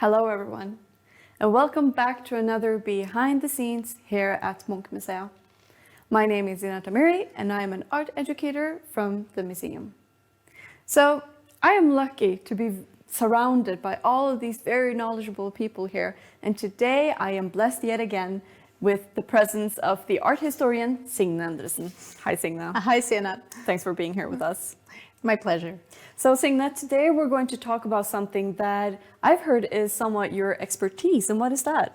Hello everyone, and welcome back to another Behind the Scenes here at Munch Museum. My name is Signe Endresen, and I am an art educator from the museum. So I am lucky to be surrounded by all of these very knowledgeable people here, and today I am blessed yet again with the presence of the art historian Signe Endresen. Hi Signe. Hi Signe. Thanks for being here with us. My pleasure. So Signe, today we're going to talk about something that I've heard is somewhat your expertise, and what is that?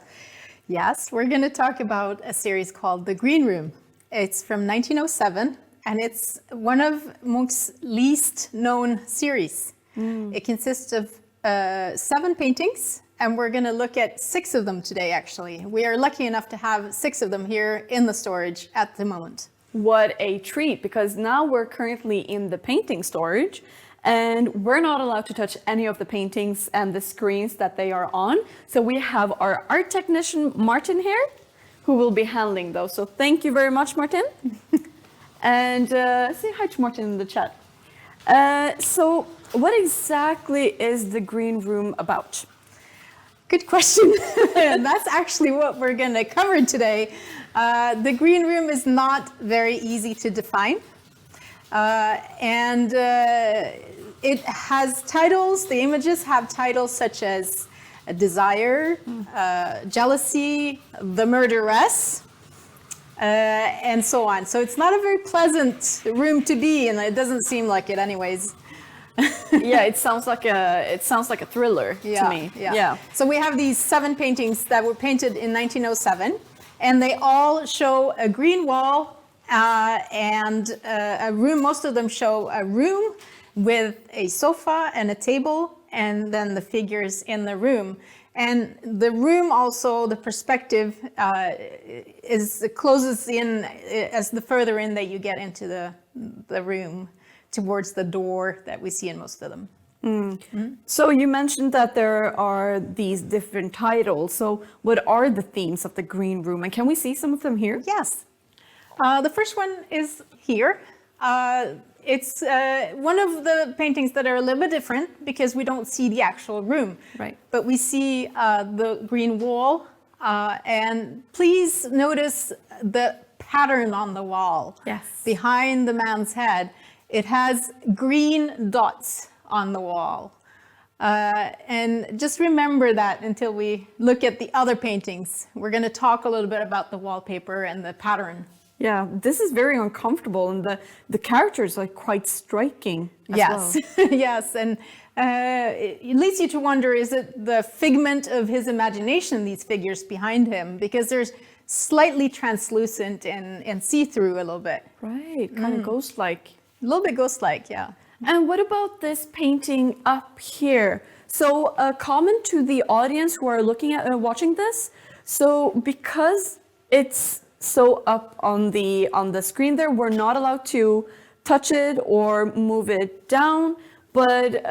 Yes, we're going to talk about a series called The Green Room. It's from 1907, and it's one of Munch's least known series. It consists of 7 paintings, and we're going to look at 6 of them today, actually. We are lucky enough to have 6 of them here in the storage at the moment. What a treat, because now we're currently in the painting storage, and we're not allowed to touch any of the paintings and the screens that they are on. So we have our art technician, Martin, here, who will be handling those. So thank you very much, Martin. And say hi to Martin in the chat. So what exactly is the Green Room about? Good question. That's actually what we're going to cover today. The Green Room is not very easy to define. And it has titles, the images have titles such as desire, jealousy, the murderess, and so on. So it's not a very pleasant room to be in. It doesn't seem like it anyways. Yeah, it sounds like a thriller to me. Yeah. So we have these 7 paintings that were painted in 1907, and they all show a green wall and a room. Most of them show a room with a sofa and a table, and then the figures in the room. And the room also, the perspective closes in as the further in that you get into the room, towards the door that we see in most of them. So you mentioned that there are these different titles. So what are the themes of the Green Room, and can we see some of them here? Yes. The first one is here. It's one of the paintings that are a little bit different because we don't see the actual room. Right. But we see the green wall. And please notice the pattern on the wall. Yes. Behind the man's head. It has green dots on the wall. And just remember that until we look at the other paintings. We're going to talk a little bit about the wallpaper and the pattern. Yeah, this is very uncomfortable, and the characters are quite striking as Yes, well. yes, and it leads you to wonder, is it the figment of his imagination, these figures behind him? Because they're slightly translucent and see-through a little bit. Right, kind of ghost-like. A little bit ghost-like, yeah. And what about this painting up here? So a comment to the audience who are looking at watching this. So because it's so up on the screen there, we're not allowed to touch it or move it down. But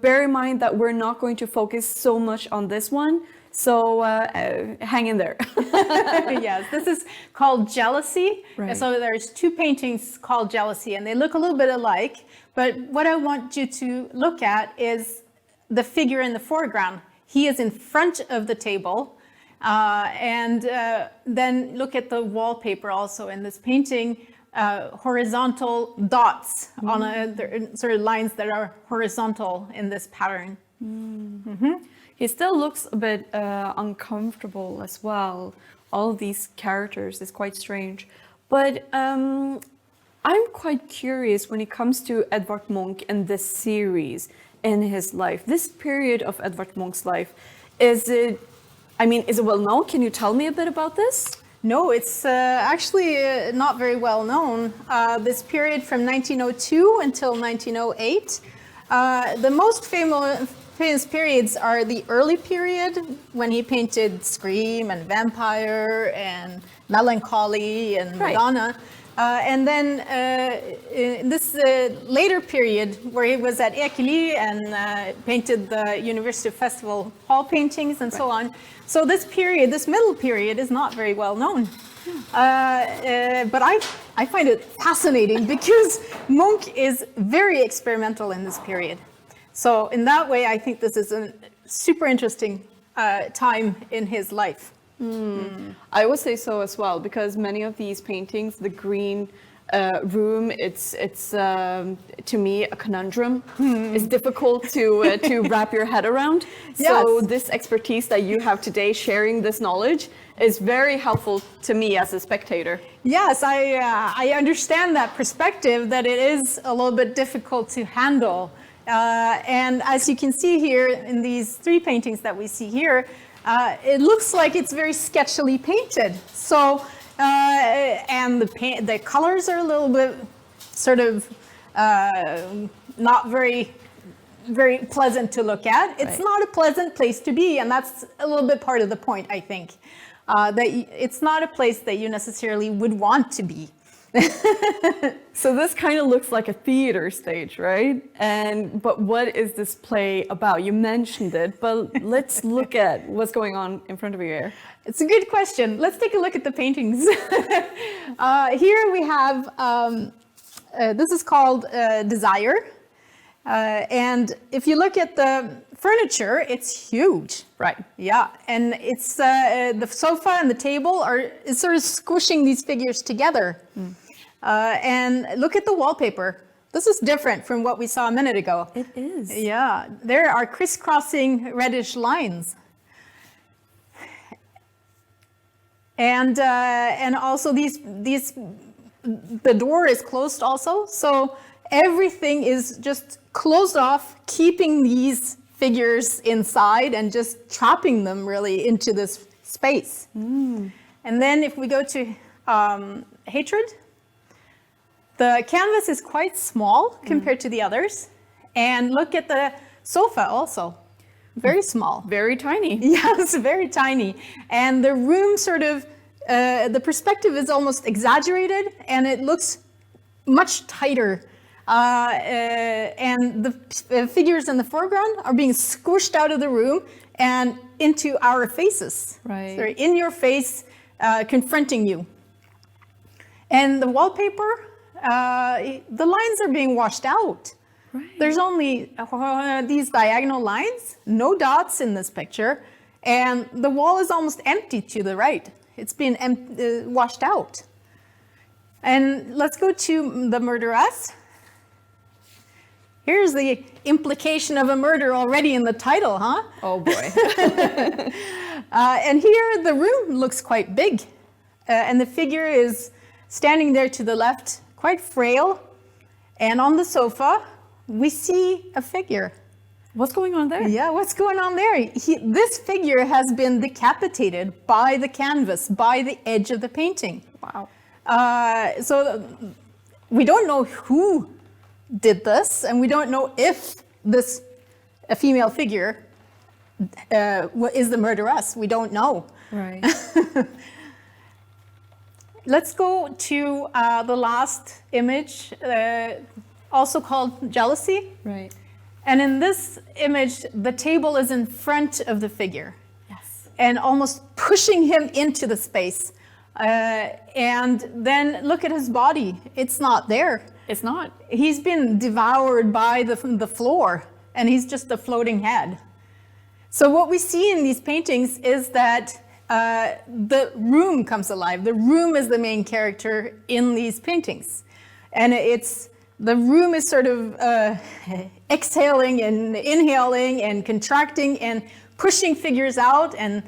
bear in mind that we're not going to focus so much on this one. So hang in there. Yes, this is called Jealousy. Right. So there's 2 paintings called Jealousy, and they look a little bit alike. But what I want you to look at is the figure in the foreground. He is in front of the table. And then look at the wallpaper also in this painting. Horizontal dots on sort of lines that are horizontal in this pattern. He still looks a bit uncomfortable as well. All of these characters is quite strange. But I'm quite curious when it comes to Edvard Munch and this series in his life. This period of Edvard Munch's life, is it well known? Can you tell me a bit about this? No, it's actually not very well known. This period from 1902 until 1908. The most famous periods are the early period when he painted Scream and Vampire and Melancholy and Madonna. And then in this later period where he was at Ekely and painted the University of Festival Hall paintings and so on. So this period, this middle period, is not very well known. But I find it fascinating because Munch is very experimental in this period. So in that way, I think this is super interesting time in his life. I would say so as well, because many of these paintings, the green room, it's to me a conundrum. It's difficult to wrap your head around. So Yes. this expertise that you have today, sharing this knowledge, is very helpful to me as a spectator. Yes, I understand that perspective, that it is a little bit difficult to handle. And as you can see here in these three paintings that we see here, it looks like it's very sketchily painted. So, and the colors are a little bit sort of not very pleasant to look at. It's not a pleasant place to be, and that's a little bit part of the point, I think. That it's not a place that you necessarily would want to be. So this kind of looks like a theater stage, right? But what is this play about? You mentioned it, but let's look at what's going on in front of you here. It's a good question. Let's take a look at the paintings. Here we have, this is called Desire. And if you look at the furniture, it's huge. Right. Yeah, and it's the sofa and the table is sort of squishing these figures together. And look at the wallpaper. This is different from what we saw a minute ago. It is. Yeah, there are crisscrossing reddish lines. And also the door is closed also, so everything is just closed off, keeping these figures inside and just trapping them really into this space. And then if we go to Hatred, the canvas is quite small compared to the others. And look at the sofa also, very small. Very tiny. Yes, very tiny. And the room sort of, the perspective is almost exaggerated and it looks much tighter. And the figures in the foreground are being squished out of the room and into our faces. Right. So they're in your face, confronting you. And the wallpaper, the lines are being washed out. Right. There's only these diagonal lines, no dots in this picture, and the wall is almost empty to the right. It's been washed out. And let's go to the murderess. Here's the implication of a murder already in the title, huh? Oh boy. And here the room looks quite big, and the figure is standing there to the left, quite frail. And on the sofa, we see a figure. What's going on there? Yeah, what's going on there? This figure has been decapitated by the canvas, by the edge of the painting. Wow. So we don't know who did this, and we don't know if this a female figure is the murderess. We don't know. Right. Let's go to the last image, also called Jealousy. Right. And in this image, the table is in front of the figure. Yes. And almost pushing him into the space. And then look at his body. It's not there. It's not. He's been devoured by the floor, and he's just a floating head. So what we see in these paintings is that the room comes alive. The room is the main character in these paintings. And the room is sort of exhaling and inhaling and contracting and pushing figures out and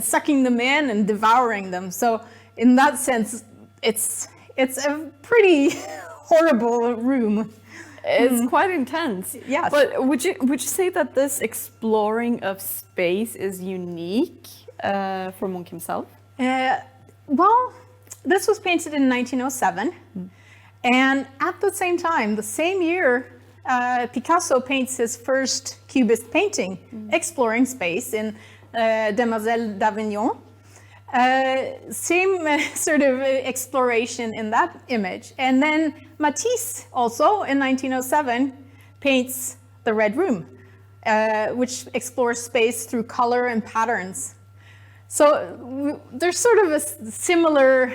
sucking them in and devouring them. So in that sense, it's a pretty horrible room. It's quite intense. Yes. But would you say that this exploring of space is unique for Munch himself? Well, this was painted in 1907. And at the same time, the same year, Picasso paints his first Cubist painting, exploring space in Demoiselle d'Avignon. Same sort of exploration in that image. And then Matisse also in 1907 paints The Red Room, which explores space through color and patterns. So there's sort of a similar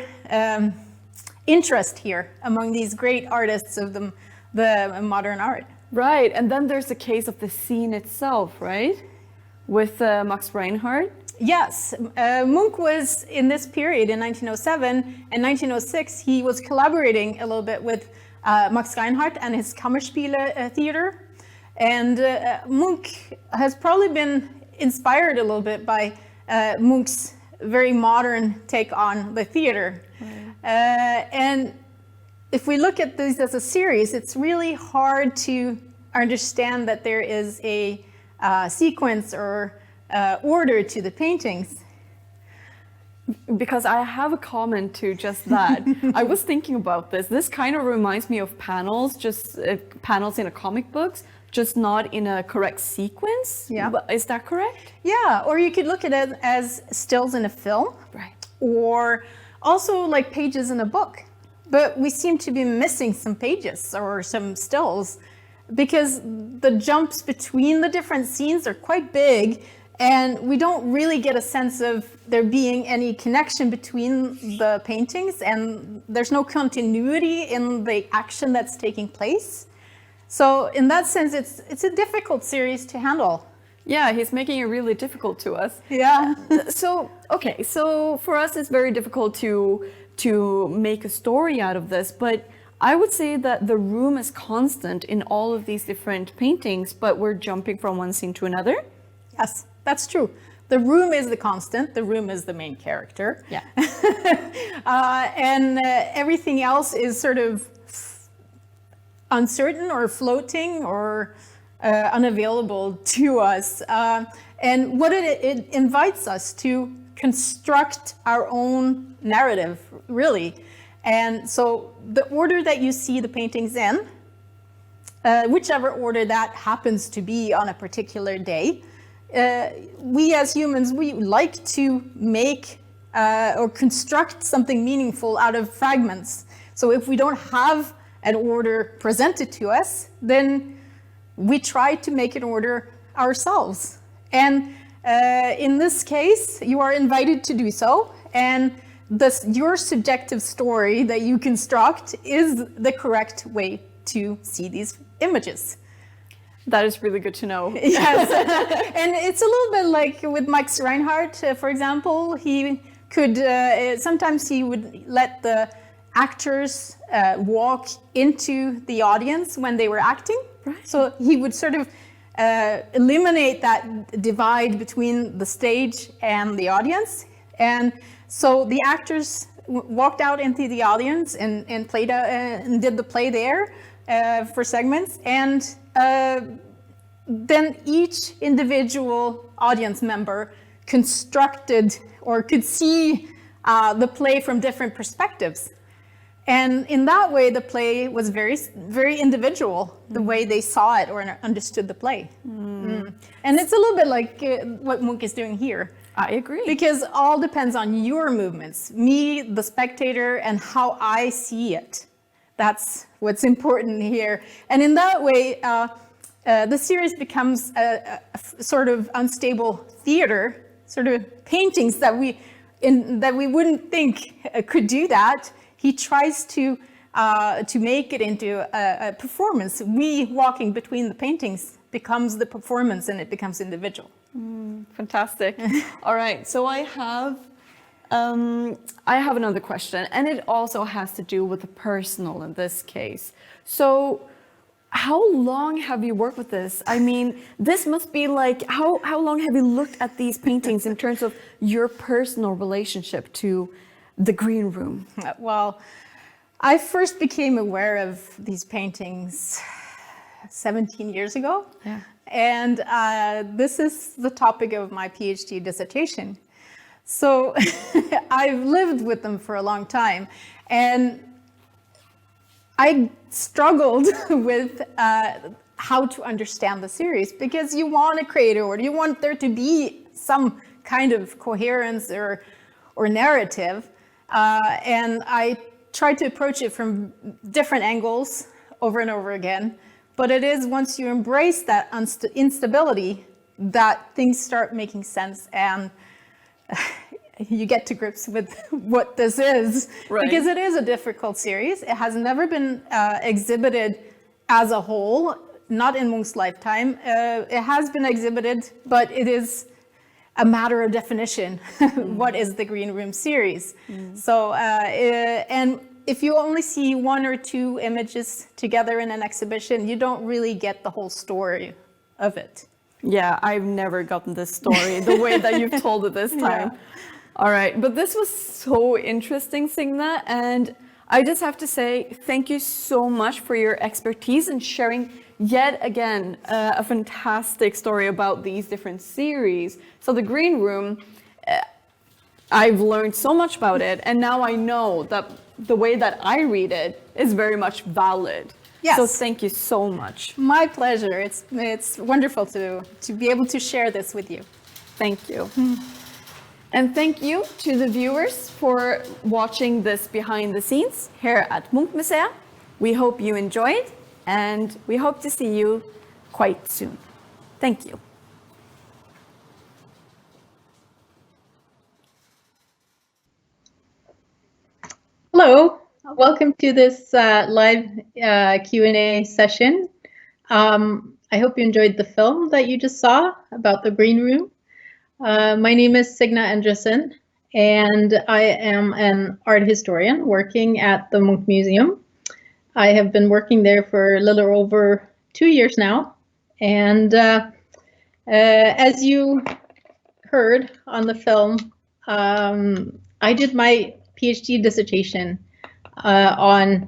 interest here among these great artists of the modern art. Right, and then there's the case of the scene itself, right? With Max Reinhardt. Yes, Munch was in this period in 1907 and 1906. He was collaborating a little bit with Max Reinhardt and his Kammerspiele theater. And Munch has probably been inspired a little bit by Munch's very modern take on the theater. And if we look at this as a series, it's really hard to understand that there is a sequence or order to the paintings. Because I have a comment to just that. I was thinking about this. This kind of reminds me of panels, just panels in a comic books, just not in a correct sequence. Yeah. Is that correct? Yeah, or you could look at it as stills in a film. Right. Or also like pages in a book. But we seem to be missing some pages or some stills because the jumps between the different scenes are quite big, and we don't really get a sense of there being any connection between the paintings, and there's no continuity in the action that's taking place. So in that sense, it's a difficult series to handle. Yeah, he's making it really difficult to us. Yeah. So, okay, so for us it's very difficult to make a story out of this, but I would say that the room is constant in all of these different paintings, but we're jumping from one scene to another. Yes, that's true. The room is the constant. The room is the main character. Yeah. And everything else is sort of uncertain or floating or unavailable to us. And what it invites us to construct our own narrative, really. And so the order that you see the paintings in, whichever order that happens to be on a particular day, we as humans, we like to make or construct something meaningful out of fragments. So if we don't have an order presented to us, then we try to make an order ourselves. And in this case, you are invited to do so. And your subjective story that you construct is the correct way to see these images. That is really good to know. Yes, and it's a little bit like with Max Reinhardt, for example. He could, sometimes he would let the actors walk into the audience when they were acting. Right. So he would sort of eliminate that divide between the stage and the audience. And so the actors walked out into the audience and played and did the play there for segments. And then each individual audience member constructed or could see the play from different perspectives. And in that way, the play was very, very individual, the way they saw it or understood the play. And it's a little bit like what Munch is doing here. I agree. Because all depends on your movements, me, the spectator, and how I see it. That's what's important here. And in that way, the series becomes a sort of unstable theater, sort of paintings that we wouldn't think could do that. He tries to make it into a performance. We walking between the paintings becomes the performance, and it becomes individual. Fantastic. All right, so I have another question, and it also has to do with the personal in this case. So how long have you worked with this? I mean, this must be like, how long have you looked at these paintings in terms of your personal relationship to the green room? Well, I first became aware of these paintings 17 years ago. Yeah. And this is the topic of my PhD dissertation. So I've lived with them for a long time. And I struggled with how to understand the series, because you want a creator, or you want there to be some kind of coherence or narrative. And I tried to approach it from different angles over and over again. But it is once you embrace that instability that things start making sense, and you get to grips with what this is. Right. Because it is a difficult series. It has never been exhibited as a whole, not in Munch's lifetime. It has been exhibited, but it is a matter of definition. What is the Green Room series? So, and if you only see one or two images together in an exhibition, you don't really get the whole story of it. Yeah, I've never gotten this story the way that you've told it this time. Yeah. All right, but this was so interesting, Signe, and I just have to say thank you so much for your expertise and sharing yet again a fantastic story about these different series. So the Green Room, I've learned so much about it, and now I know that the way that I read it is very much valid. Yes. So thank you so much. My pleasure. It's wonderful to be able to share this with you. Thank you. And thank you to the viewers for watching this behind the scenes here at Munch-museet. We hope you enjoyed, and we hope to see you quite soon. Thank you. Hello, welcome to this live Q&A session. I hope you enjoyed the film that you just saw about the Green Room. My name is Signe Endresen, and I am an art historian working at the Munch Museum. I have been working there for a little over 2 years now, and as you heard on the film, I did my PhD dissertation on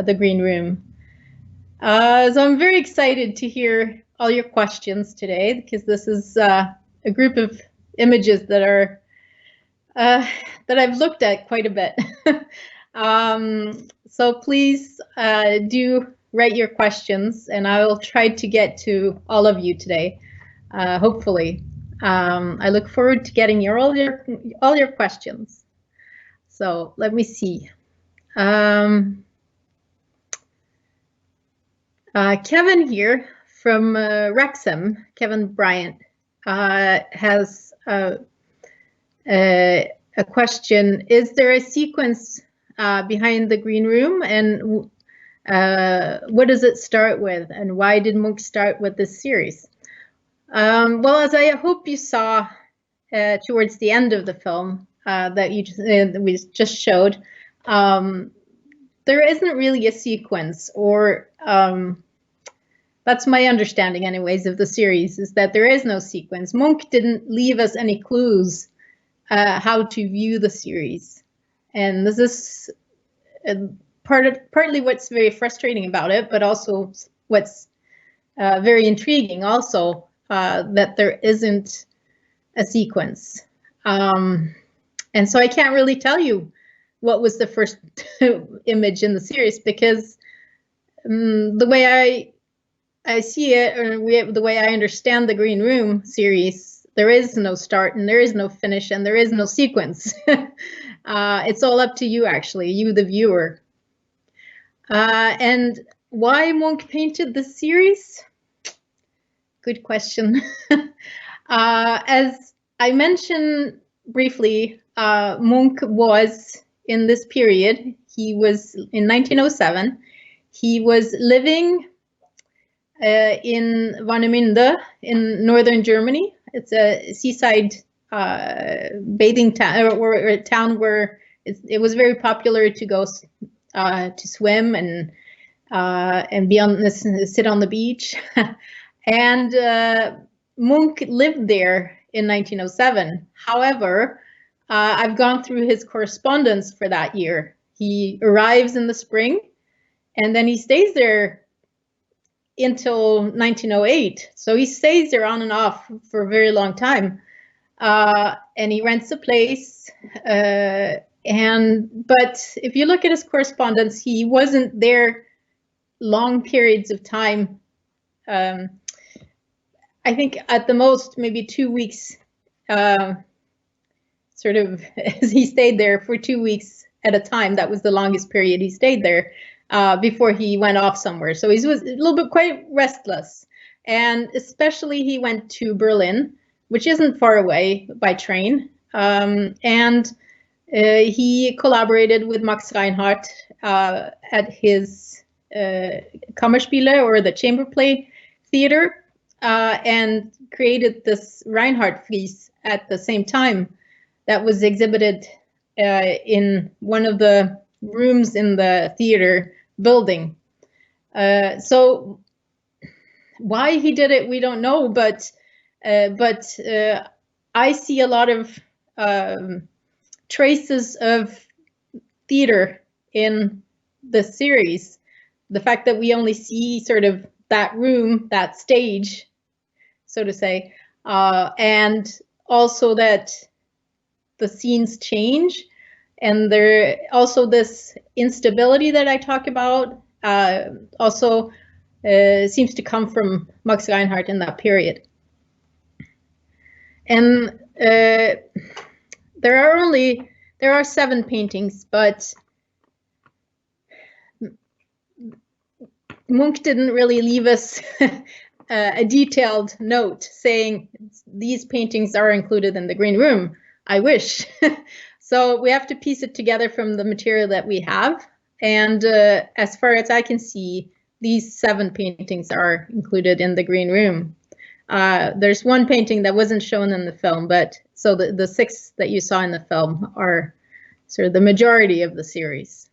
the Green Room. So I'm very excited to hear all your questions today, because this is a group of images that are that I've looked at quite a bit. So please do write your questions, and I will try to get to all of you today, hopefully. I look forward to getting all your questions. So let me see. Kevin here from Wrexham, Kevin Bryant, has a question. Is there a sequence behind the Green Room, and what does it start with, and why did Munch start with this series? Well, as I hope you saw towards the end of the film that we just showed, there isn't really a sequence, or that's my understanding anyways of the series, is that there is no sequence. Munch didn't leave us any clues how to view the series, and this is partly what's very frustrating about it, but also what's very intriguing also, that there isn't a sequence. And so I can't really tell you what was the first image in the series, because the way I see it, or the way I understand the Green Room series, there is no start and there is no finish and there is no sequence. It's all up to you, actually, you the viewer. And why Munch painted this series? Good question. As I mentioned briefly, Munch was in this period. He was in 1907. He was living in Warnemünde in northern Germany. It's a seaside bathing town, or a town where it was very popular to go to swim and be on this, sit on the beach. And Munch lived there in 1907. However, I've gone through his correspondence for that year. He arrives in the spring, and then he stays there until 1908. So he stays there on and off for a very long time. And he rents a place. But if you look at his correspondence, he wasn't there long periods of time. I think at the most, maybe 2 weeks, sort of, he stayed there for 2 weeks at a time. That was the longest period he stayed there before he went off somewhere. So he was a little bit quite restless. And especially he went to Berlin, which isn't far away by train. He collaborated with Max Reinhardt at his Kammerspiele, or the chamber play theater and created this Reinhardt frieze at the same time that was exhibited in one of the rooms in the theater building. So why he did it, we don't know, but I see a lot of traces of theater in the series. The fact that we only see sort of that room, that stage, so to say, and also that the scenes change, and there also this instability that I talk about also seems to come from Max Reinhardt in that period. And there are 7 paintings, but Munch didn't really leave us a detailed note saying these paintings are included in the Green Room. I wish. So we have to piece it together from the material that we have. And as far as I can see, these 7 paintings are included in the Green Room. There's one painting that wasn't shown in the film, but so the 6 that you saw in the film are sort of the majority of the series.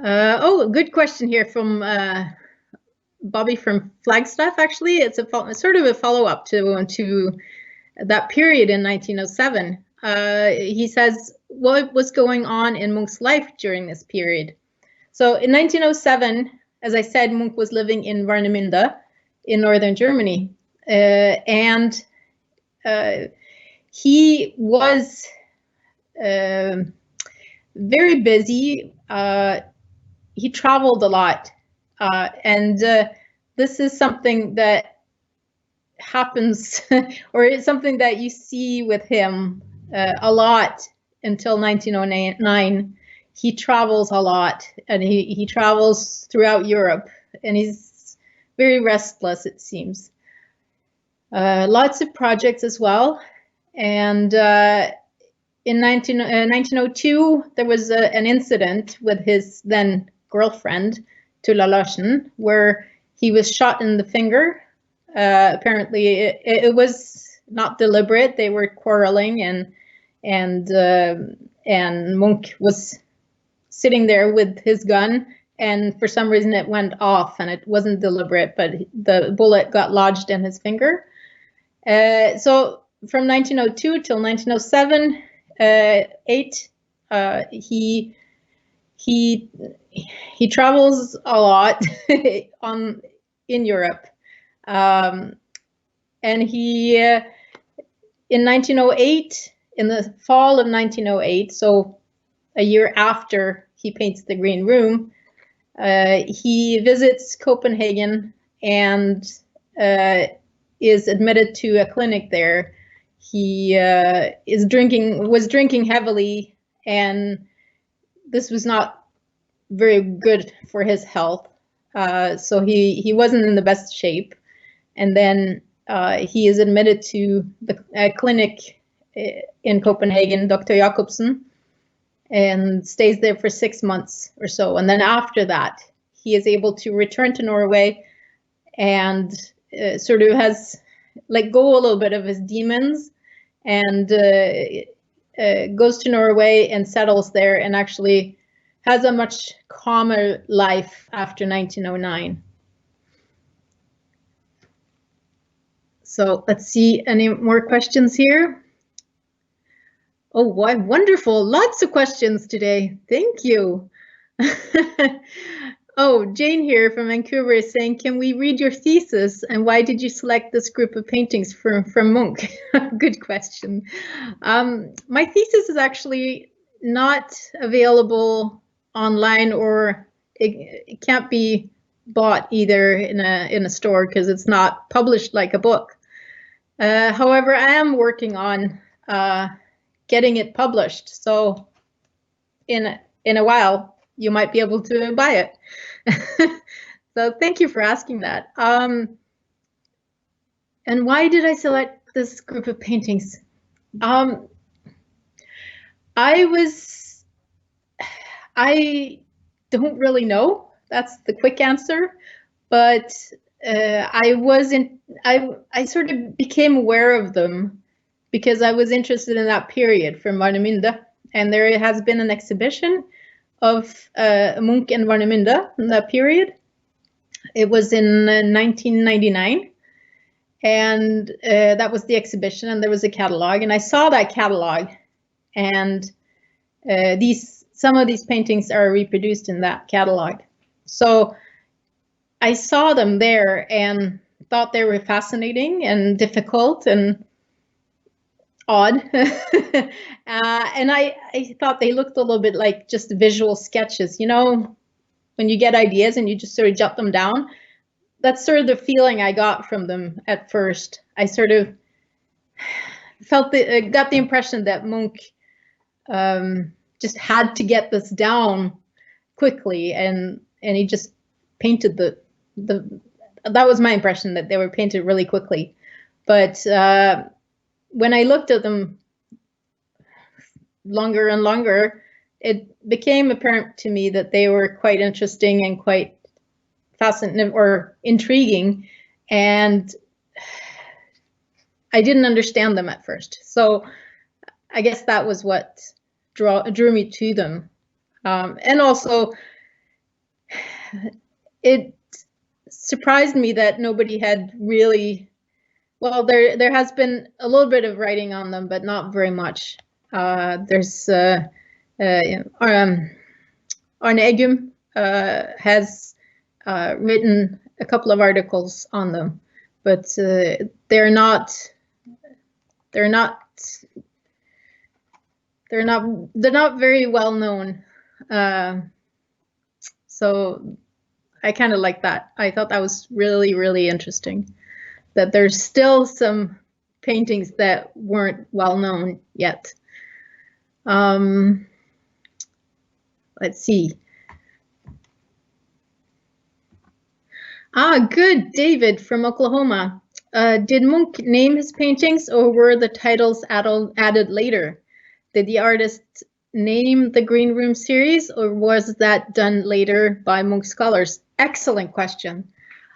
Oh, good question here from Bobby from Flagstaff. Actually, it's sort of a follow-up to that period in 1907. He says, what was going on in Munch's life during this period? So in 1907, as I said, Munch was living in Warnemünde in northern Germany, and he was very busy. He traveled a lot, and this is something that happens, or it's something that you see with him a lot until 1909. He travels a lot, and he travels throughout Europe, and he's very restless, it seems. Lots of projects as well, and in 1902, there was an incident with his then girlfriend, Tulla Larsen, where he was shot in the finger. Apparently, it was not deliberate. They were quarreling, and Munch was sitting there with his gun, and for some reason it went off, and it wasn't deliberate, but the bullet got lodged in his finger. So from 1902 till 1907, 8, he travels a lot in Europe, and he in 1908, in the fall of 1908, so a year after he paints the Green Room, he visits Copenhagen and is admitted to a clinic there. He was drinking heavily, and this was not very good for his health. So he wasn't in the best shape. And then he is admitted to a clinic in Copenhagen, Dr. Jacobsen, and stays there for 6 months or so. And then after that, he is able to return to Norway and sort of has let go a little bit of his demons, and goes to Norway and settles there, and actually has a much calmer life after 1909. So let's see, any more questions here? Oh, why wonderful, lots of questions today. Thank you. Oh, Jane here from Vancouver is saying, can we read your thesis, and why did you select this group of paintings from Munch? Good question. My thesis is actually not available online, or it can't be bought either in a store because it's not published like a book. However, I am working on getting it published, so in a while you might be able to buy it. So thank you for asking that. And why did I select this group of paintings? I don't really know. That's the quick answer. But I sort of became aware of them because I was interested in that period from Warnemünde, and there has been an exhibition of Munch and Warnemünde in that period. It was in 1999, and that was the exhibition, and there was a catalog, and I saw that catalog, and some of these paintings are reproduced in that catalog. So I saw them there and thought they were fascinating and difficult and odd. And I thought they looked a little bit like just visual sketches, you know, when you get ideas and you just sort of jot them down. That's sort of the feeling I got from them at first. I sort of got the impression that Munch just had to get this down quickly, and he just painted that was my impression, that they were painted really quickly. But when I looked at them longer and longer, it became apparent to me that they were quite interesting and quite fascinating or intriguing, and I didn't understand them at first. So I guess that was what drew me to them. And also, it surprised me that nobody had really, well, there has been a little bit of writing on them, but not very much. There's Arne Eggum has written a couple of articles on them, but they're not very well known. So I kind of like that. I thought that was really, really interesting, that there's still some paintings that weren't well known yet. Let's see. Good, David from Oklahoma. Did Munch name his paintings, or were the titles added later? Did the artist name the Green Room series, or was that done later by Munch scholars? Excellent question.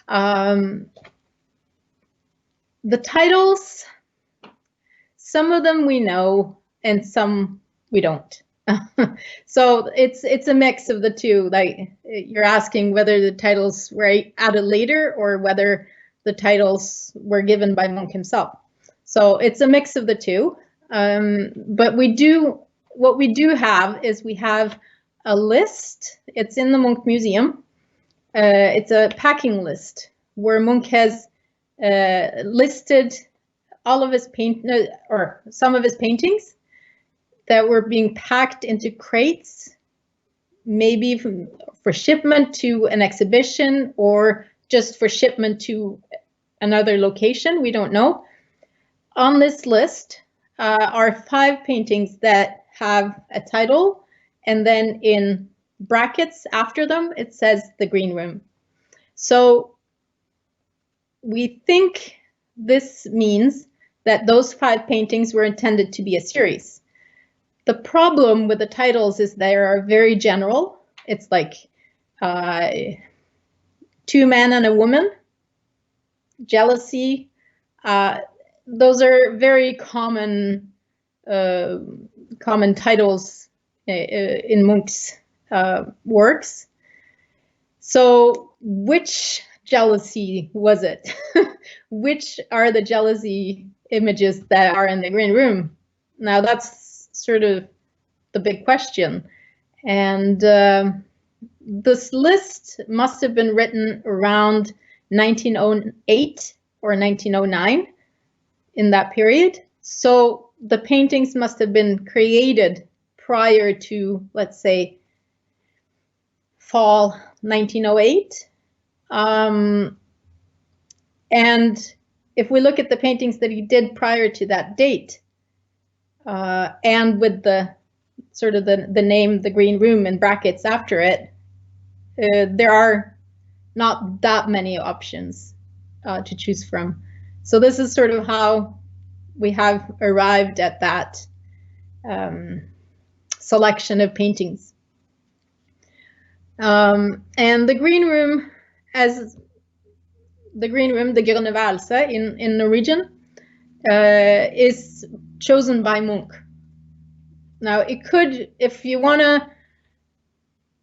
The titles, some of them we know and some we don't. So it's a mix of the two. Like, you're asking whether the titles were added later or whether the titles were given by Munch himself. So it's a mix of the two. But what we do have is we have a list. It's in the Munch Museum. It's a packing list where Munch has listed all of his or some of his paintings that were being packed into crates, maybe for shipment to an exhibition or just for shipment to another location. We don't know. On this list are 5 paintings that have a title, and then in brackets after them it says the Green Room. So we think this means that those 5 paintings were intended to be a series. The problem with the titles is they are very general. It's like 2 men and a woman, jealousy. Those are very common titles in Munch's works. So which jealousy was it? Which are the jealousy images that are in the Green Room? Now that's sort of the big question. And this list must have been written around 1908 or 1909, in that period. So the paintings must have been created prior to, let's say, fall 1908. And if we look at the paintings that he did prior to that date, and with the sort of the name, the Green Room, in brackets after it, there are not that many options to choose from. So this is sort of how we have arrived at that selection of paintings. And the Green Room, as the green room, the Grønne Værelse in Norwegian, is chosen by Munch. Now, it could, if you want to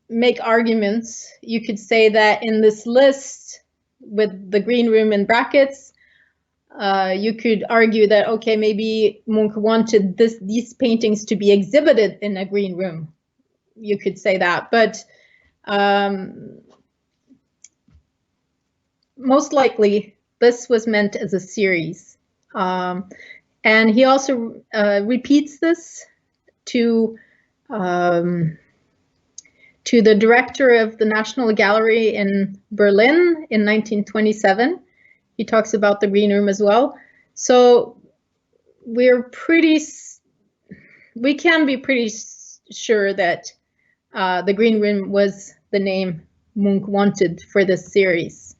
make arguments, you could say that in this list with the green room in brackets, you could argue that, okay, maybe Munch wanted these paintings to be exhibited in a green room. You could say that, but most likely this was meant as a series. And he also repeats this to the director of the National Gallery in Berlin in 1927. He talks about the green room as well. So we can be pretty sure that the green room was the name Munch wanted for this series.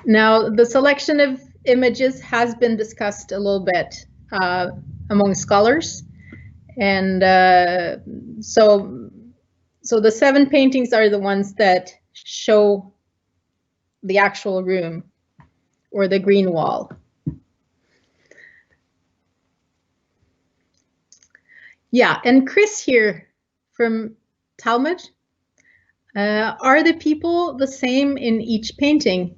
Now, the selection of images has been discussed a little bit among scholars. And so the 7 paintings are the ones that show the actual room or the green wall. Yeah, and Chris here from Talmud, are the people the same in each painting?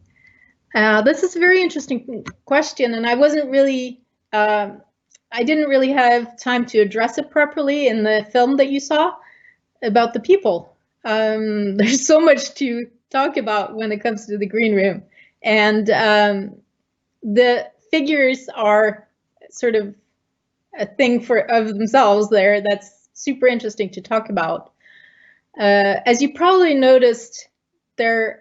This is a very interesting question, and I wasn't really, I didn't really have time to address it properly in the film that you saw about the people. There's so much to talk about when it comes to the green room, and the figures are sort of a thing of themselves there that's super interesting to talk about. As you probably noticed, the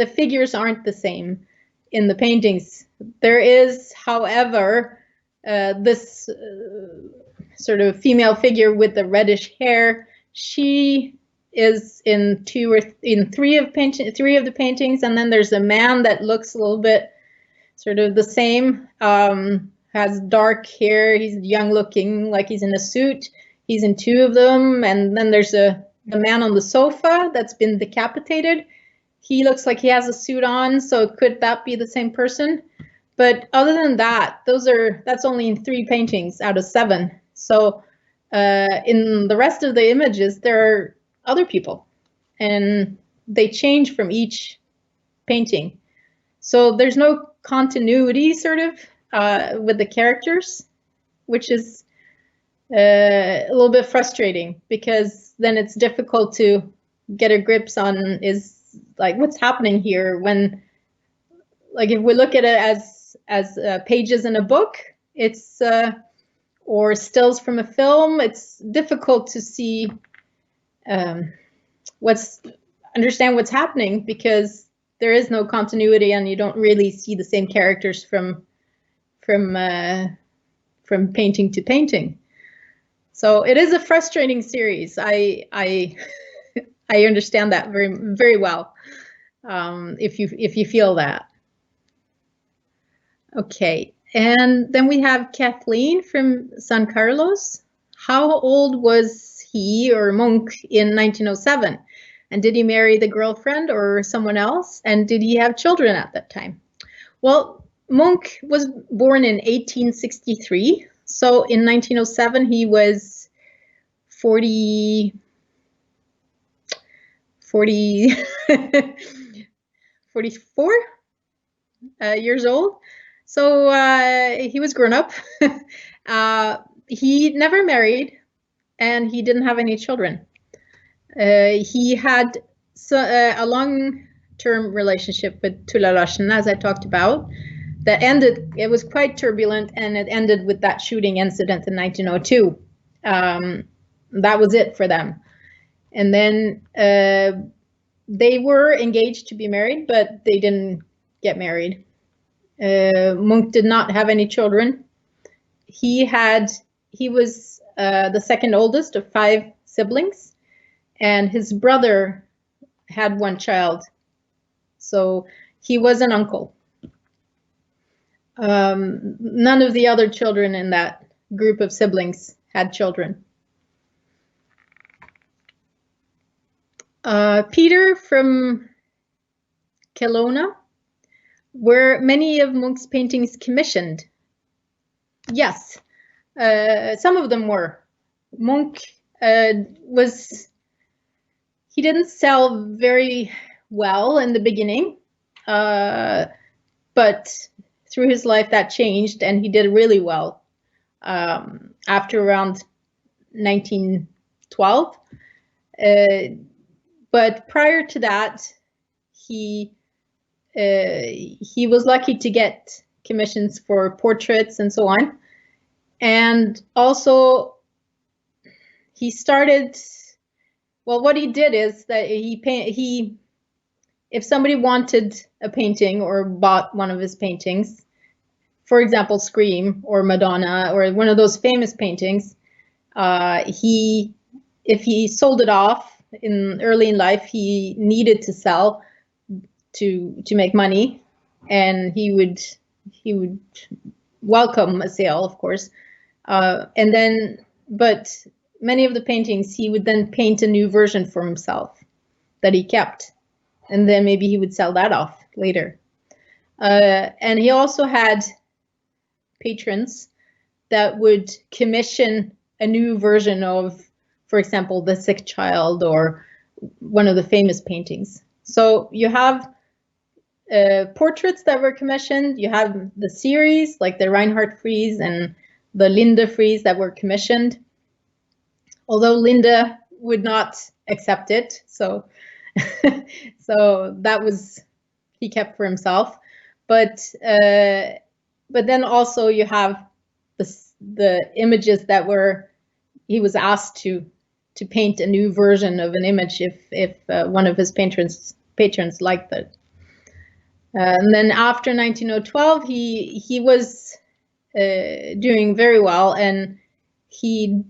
figures aren't the same in the paintings. There is, however, this sort of female figure with the reddish hair. She is in 3 of the paintings, and then there's a man that looks a little bit sort of the same, has dark hair. He's young looking, like he's in a suit. He's in 2 of them, and then there's the man on the sofa that's been decapitated. He looks like he has a suit on, so could that be the same person? But other than that, that's only in 3 paintings out of 7. So in the rest of the images, there are other people, and they change from each painting. So there's no continuity, sort of, with the characters, which is a little bit frustrating, because then it's difficult to get a grips on what's happening here, when, like, if we look at it as pages in a book, it's or stills from a film, it's difficult to see understand what's happening, because there is no continuity and you don't really see the same characters from painting to painting. So it is a frustrating series. I understand that very, very well. If you feel that. Okay, and then we have Kathleen from San Carlos. How old was he or Munch in 1907? And did he marry the girlfriend or someone else? And did he have children at that time? Well, Munch was born in 1863. So in 1907, he was 44 years old. So he was grown up. He never married, and he didn't have any children. He had a long-term relationship with Tulla Larsen, as I talked about, that ended. It was quite turbulent, and it ended with that shooting incident in 1902. That was it for them. And then they were engaged to be married, but they didn't get married. Munch did not have any children. He was the second oldest of 5 siblings, and his brother had 1 child. So he was an uncle. None of the other children in that group of siblings had children. Peter from Kelowna. Were many of Munch's paintings commissioned? Yes, some of them were. Munch he didn't sell very well in the beginning, but through his life that changed, and he did really well after around 1912. But prior to that, he was lucky to get commissions for portraits and so on. And also, he started, well, what he did is that if somebody wanted a painting or bought one of his paintings, for example, Scream or Madonna or one of those famous paintings, if he sold it off early in life, he needed to sell to make money, and he would welcome a sale, of course, and then, but many of the paintings he would then paint a new version for himself that he kept, and then maybe he would sell that off later. And he also had patrons that would commission a new version of, for example, The Sick Child or one of the famous paintings. So you have portraits that were commissioned, you have the series like the Reinhardt frieze and the Linde frieze that were commissioned, although Linde would not accept it, so so that was, he kept for himself. But then also you have the images that were, he was asked to paint a new version of an image if one of his patrons liked it. And then after 1912, he was doing very well, and he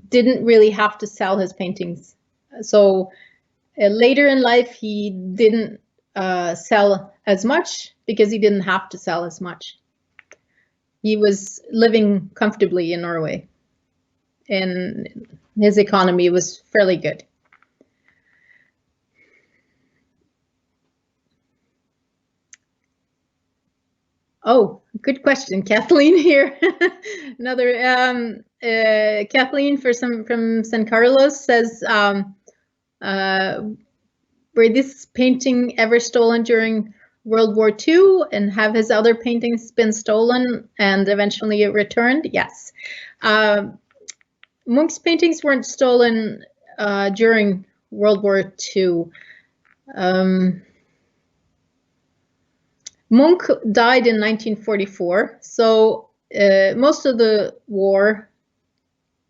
didn't really have to sell his paintings. So later in life, he didn't sell as much because he didn't have to sell as much. He was living comfortably in Norway, and his economy was fairly good. Oh, good question, Kathleen here. Another Kathleen from San Carlos says, were this painting ever stolen during World War II, and have his other paintings been stolen and eventually returned? Yes. Munch's paintings weren't stolen during World War II. Munch died in 1944, so most of the war,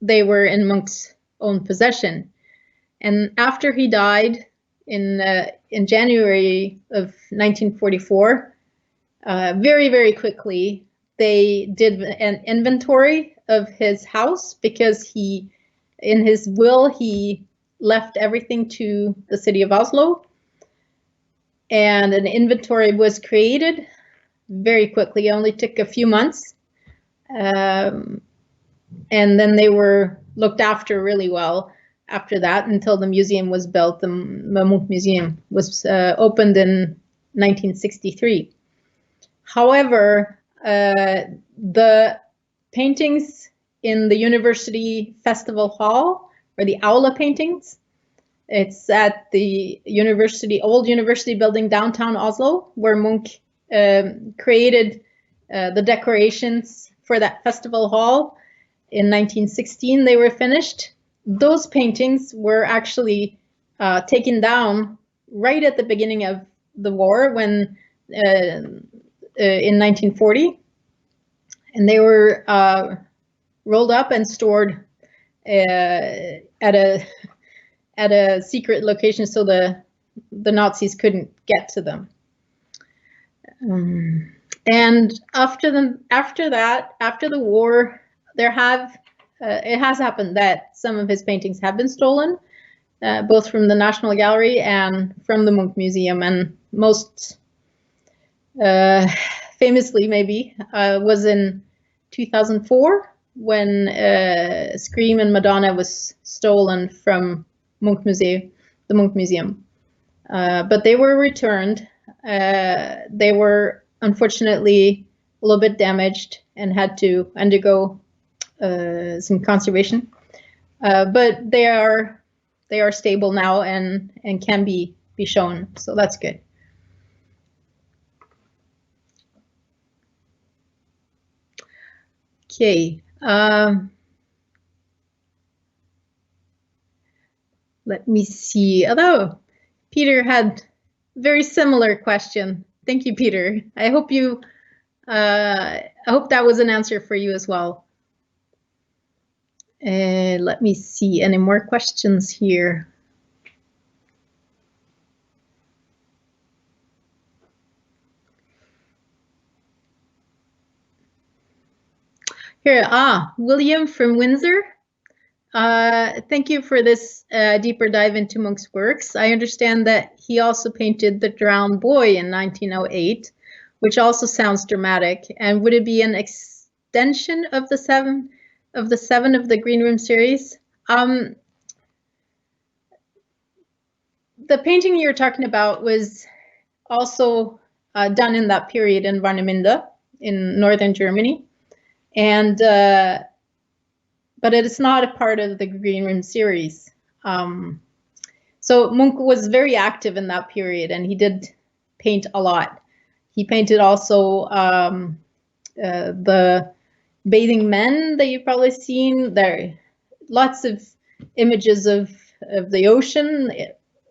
they were in Munch's own possession. And after he died in January of 1944, very, very quickly, they did an inventory of his house, because in his will, he left everything to the city of Oslo. And an inventory was created very quickly. It only took a few months. And then they were looked after really well after that, until the museum was built. The Munch Museum was opened in 1963. However, the paintings in the University Festival Hall, or the Aula paintings, it's at the old university building downtown Oslo, where Munch created the decorations for that festival hall. In 1916, they were finished. Those paintings were actually taken down right at the beginning of the war, when in 1940, and they were rolled up and stored at a secret location, so the Nazis couldn't get to them. And after the war, it has happened that some of his paintings have been stolen, both from the National Gallery and from the Munch Museum. And most famously, maybe, was in 2004, when Scream and Madonna was stolen from Munch Museum, the Munch Museum. But they were returned. They were unfortunately a little bit damaged and had to undergo some conservation. But they are stable now and can be shown, so that's good. Okay. Let me see. Although Peter had very similar question. Thank you, Peter. I hope that was an answer for you as well. Let me see any more questions here. Here, William from Windsor. Thank you for this deeper dive into Munch's works. I understand that he also painted The Drowned Boy in 1908, which also sounds dramatic. And would it be an extension of the seven of the Green Room series? The painting you're talking about was also done in that period in Warnemünde in northern Germany. And but it is not a part of the Green Room series. So Munch was very active in that period, and he did paint a lot. He painted also the bathing men that you've probably seen. There, lots of images of the ocean,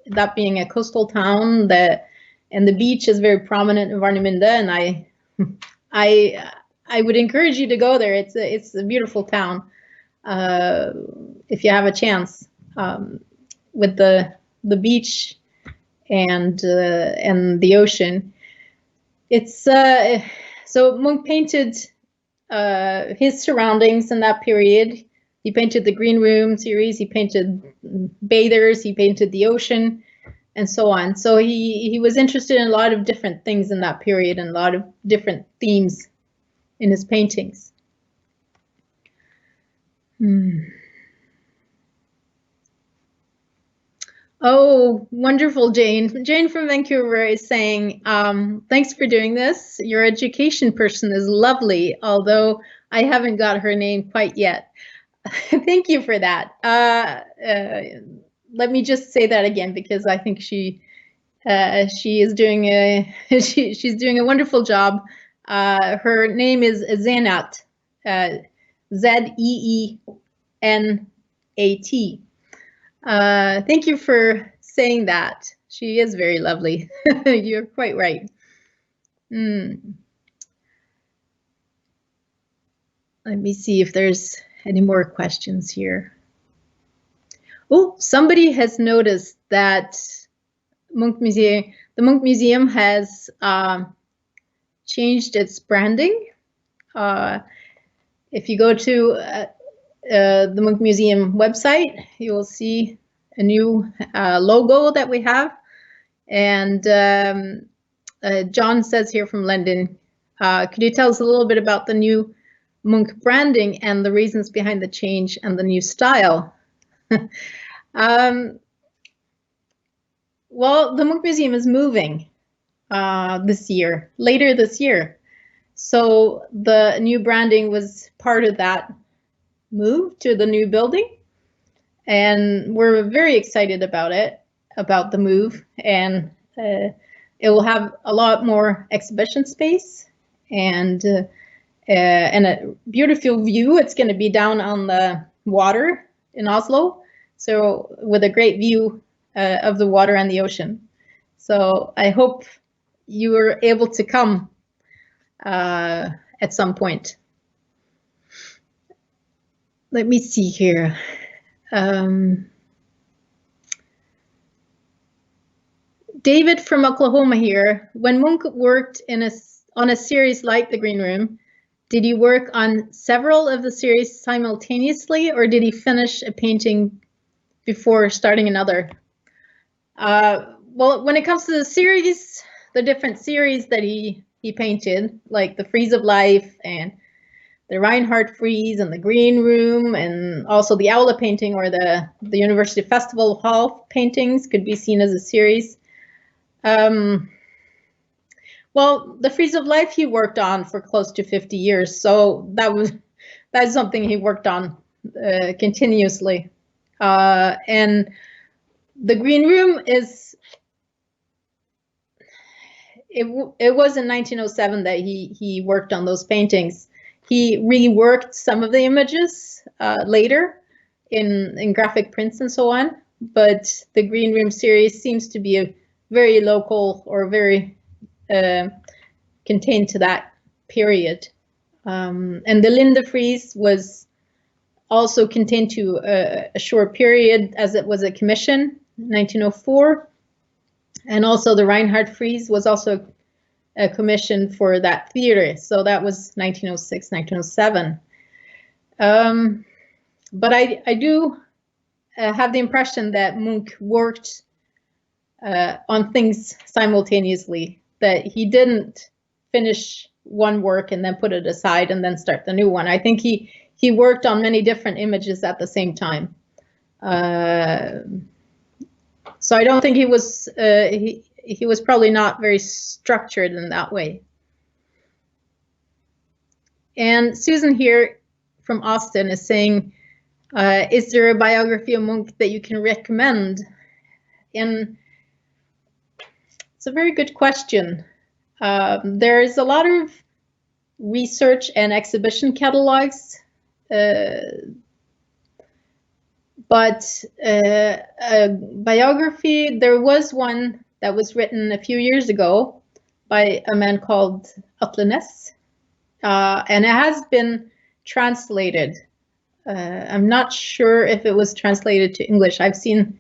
that being a coastal town. And the beach is very prominent in Warnemünde, and I would encourage you to go there. It's a beautiful town if you have a chance, with the beach and the ocean. It's so Munch painted his surroundings in that period. He painted the Green Room series. He painted bathers. He painted the ocean, and so on. So he was interested in a lot of different things in that period and a lot of different themes in his paintings. Oh, wonderful, Jane. Jane from Vancouver is saying, thanks for doing this. Your education person is lovely, although I haven't got her name quite yet. Thank you for that. Let me just say that again, because I think she is doing she's doing a wonderful job. Her name is Zeenat, Zeenat. Thank you for saying that. She is very lovely. You're quite right. Let me see if there's any more questions here. Oh, somebody has noticed that the Munch Museum has changed its branding. If you go to the Munch Museum website, you will see a new logo that we have. And John says here from London, could you tell us a little bit about the new Munch branding and the reasons behind the change and the new style? Well, the Munch Museum is moving later this year. So the new branding was part of that move to the new building. And we're very excited about it, about the move. And it will have a lot more exhibition space and a beautiful view. It's going to be down on the water in Oslo, so with a great view of the water and the ocean. So I hope you were able to come at some point. Let me see here. David from Oklahoma here. When Munch worked on a series like The Green Room, did he work on several of the series simultaneously, or did he finish a painting before starting another? Well, when it comes to the series, the different series that he painted, like The Freeze of Life and the Reinhardt frieze and the Green Room, and also the Aula painting or the University Festival Hall paintings could be seen as a series. Well, the Frieze of Life he worked on for close to 50 years, so that's something he worked on continuously. And the Green Room is, it was in 1907 that he worked on those paintings. He reworked some of the images later in graphic prints and so on, but the Green Room series seems to be a very local or very contained to that period. And the Linde frieze was also contained to a short period, as it was a commission, 1904. And also the Reinhardt frieze was also a commission for that theater. So that was 1906, 1907. But I do have the impression that Munch worked on things simultaneously, that he didn't finish one work and then put it aside and then start the new one. I think he worked on many different images at the same time. So I don't think he was probably not very structured in that way. And Susan here from Austin is saying, is there a biography of Munch that you can recommend? And it's a very good question. There's a lot of research and exhibition catalogs, but a biography, there was one that was written a few years ago by a man called Atle Næss, and it has been translated. I'm not sure if it was translated to English. I've seen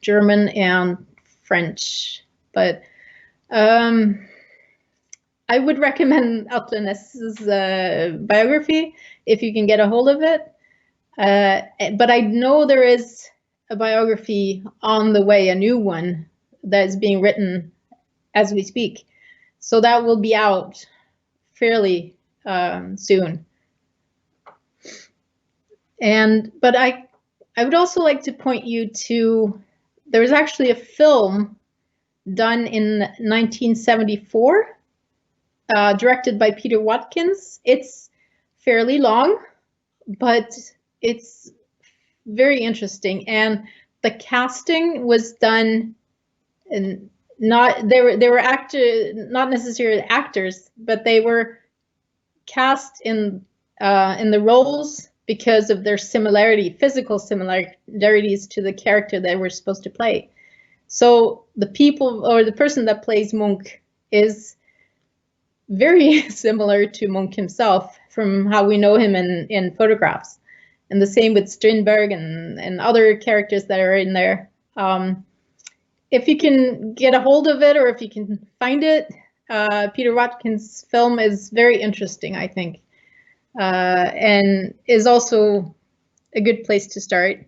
German and French, but I would recommend Atle Næss's biography if you can get a hold of it. But I know there is a biography on the way, a new one that is being written as we speak. So that will be out fairly soon. But I would also like to point you to, there was actually a film done in 1974, directed by Peter Watkins. It's fairly long, but it's very interesting. And the casting was done, and they were not necessarily actors, but they were cast in the roles because of their physical similarities to the character they were supposed to play. So the people, or the person that plays Munch, is very similar to Munch himself from how we know him in photographs. And the same with Strindberg and other characters that are in there. If you can get a hold of it, or if you can find it, Peter Watkins' film is very interesting, I think, and is also a good place to start.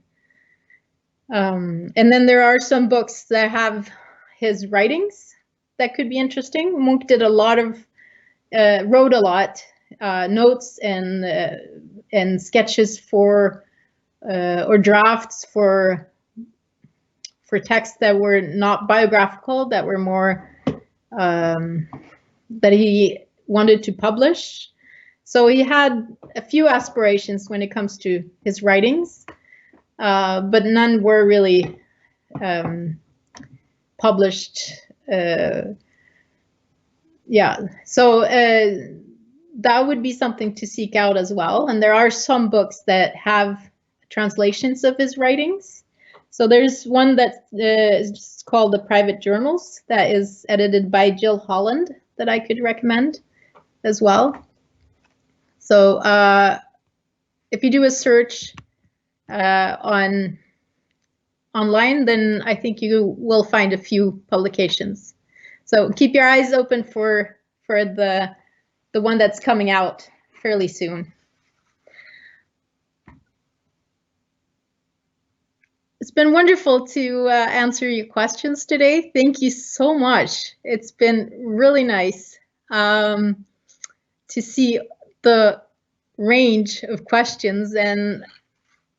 And then there are some books that have his writings that could be interesting. Munch did a lot of, wrote a lot, notes and sketches for, or drafts for texts that were not biographical, that were more, that he wanted to publish. So he had a few aspirations when it comes to his writings, but none were really published. Yeah, so that would be something to seek out as well. And there are some books that have translations of his writings. So there's one that is called The Private Journals, that is edited by Jill Holland, that I could recommend as well. So if you do a search online, then I think you will find a few publications. So keep your eyes open for the one that's coming out fairly soon. It's been wonderful to answer your questions today. Thank you so much. It's been really nice to see the range of questions, and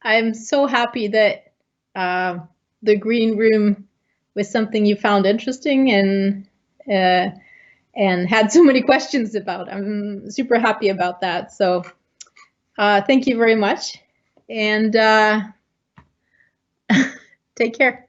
I'm so happy that the green room was something you found interesting and had so many questions about. I'm super happy about that. So thank you very much, and take care.